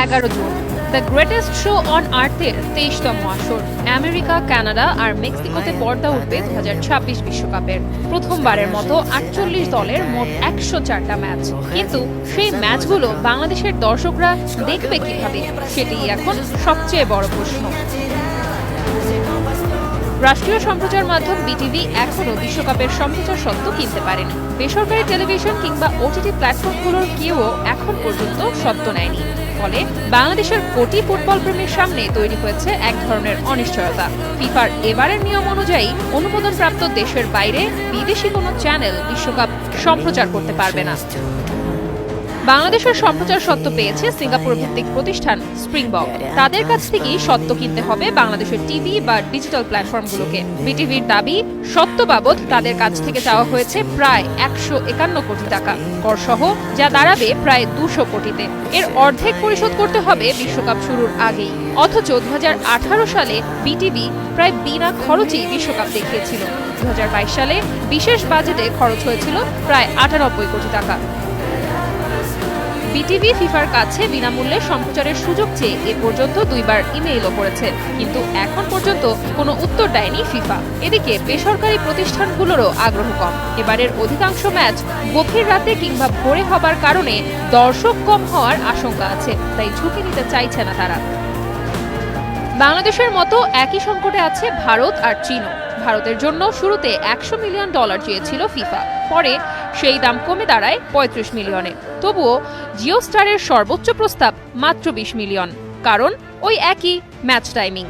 11 June the greatest show on আর্থের 23তম আসর আমেরিকা, কানাডা আর মেক্সিকোতে পর্দা উঠবে 2026 বিশ্বকাপের। প্রথমবারের মতো 48 দলের মোট 104টা ম্যাচ। কিন্তু সেই ম্যাচগুলো বাংলাদেশের দর্শকরা দেখবে কিভাবে, সেটাই এখন সবচেয়ে বড় প্রশ্ন। রাষ্ট্রীয় সম্প্রচার মাধ্যম বিটিভি এখনও বিশ্বকাপের সম্প্রচার সত্ত্ব কিনতে পারেনি। বেসরকারি টেলিভিশন কিংবা ওটিটি প্ল্যাটফর্মগুলোর কেউও এখন পর্যন্ত সত্ত্ব নেয়নি। ফলে বাংলাদেশের কোটি ফুটবল প্রেমীর সামনে তৈরি হয়েছে এক ধরনের অনিশ্চয়তা। ফিফার এবারের নিয়ম অনুযায়ী অনুমোদনপ্রাপ্ত দেশের বাইরে বিদেশি কোনো চ্যানেল বিশ্বকাপ সম্প্রচার করতে পারবে না। বাংলাদেশের সম্প্রচার সত্ত্ব পেয়েছে সিঙ্গাপুর ভিত্তিক প্রতিষ্ঠান স্প্রিংবক। তাদের কাছ থেকেই সত্ত্ব কিনতে হবে বাংলাদেশের টিভি বা ডিজিটাল প্ল্যাটফর্মগুলোকে। বিটিভির দাবি, সত্ত্ব বাবদ তাদের কাছ থেকে চাওয়া হয়েছে প্রায় 151 কোটি টাকা করসহ, যা দাঁড়াবে প্রায় 200 কোটিতে। এর অর্ধেক পরিশোধ করতে হবে বিশ্বকাপ শুরুর আগেই। অথচ 2018 সালে বিটিভি প্রায় বিনা খরচেই বিশ্বকাপ দেখিয়েছিল। 2022 সালে বিশেষ বাজেটে খরচ হয়েছিল প্রায় 98 কোটি টাকা। বিটিভি ফিফার কাছে বিনামূল্যে সম্প্রচারের সুযোগ চেয়ে এ পর্যন্ত 2বার ইমেইলও করেছে, কিন্তু এখন পর্যন্ত কোনো উত্তর দেয়নি ফিফা। এদিকে বেসরকারি প্রতিষ্ঠানগুলোরও আগ্রহ কম। এবারের অধিকাংশ ম্যাচ গভীর রাতে কিংবা ভোরে হবার কারণে দর্শক কম হওয়ার আশঙ্কা আছে, তাই ঝুঁকি নিতে চাইছে না তারা। বাংলাদেশের মতো একই সংকটে আছে ভারত আর চীনও। ভারতের জন্য শুরুতে $100 মিলিয়ন চেয়েছিল ফিফা, পরে সেই দাম কমে দাঁড়ায় 35 মিলিয়নে। তবুও জিও স্টারের সর্বোচ্চ প্রস্তাব মাত্র 20 মিলিয়ন, কারণ ওই একই ম্যাচ টাইমিং।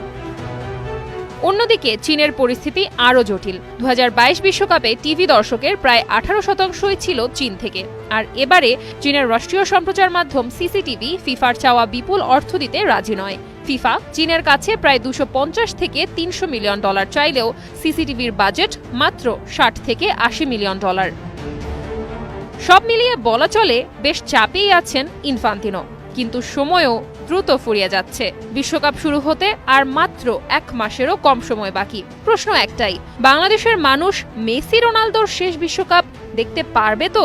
অন্যদিকে চীনের পরিস্থিতি আরও জটিল। 2022 বিশ্বকাপে টিভি দর্শকের প্রায় 18%ই ছিল চীন থেকে। আর এবারে চীনের রাষ্ট্রীয় সম্প্রচার মাধ্যম সিসিটিভি ফিফার চাওয়া বিপুল অর্থ দিতে রাজি নয়। ফিফা চীনের কাছে প্রায় $250 থেকে $300 মিলিয়ন চাইলেও সিসিটিভির বাজেট মাত্র $60 থেকে $80 মিলিয়ন। সব মিলিয়ে বলা চলে বেশ চাপেই আছেন ইনফান্তিনো, কিন্তু সময়ও দ্রুত ফুরিয়ে যাচ্ছে। বিশ্বকাপ শুরু হতে আর মাত্র 1 মাসেরও কম সময় বাকি। প্রশ্ন একটাই, বাংলাদেশের মানুষ মেসি রোনালদোর শেষ বিশ্বকাপ দেখতে পারবে তো?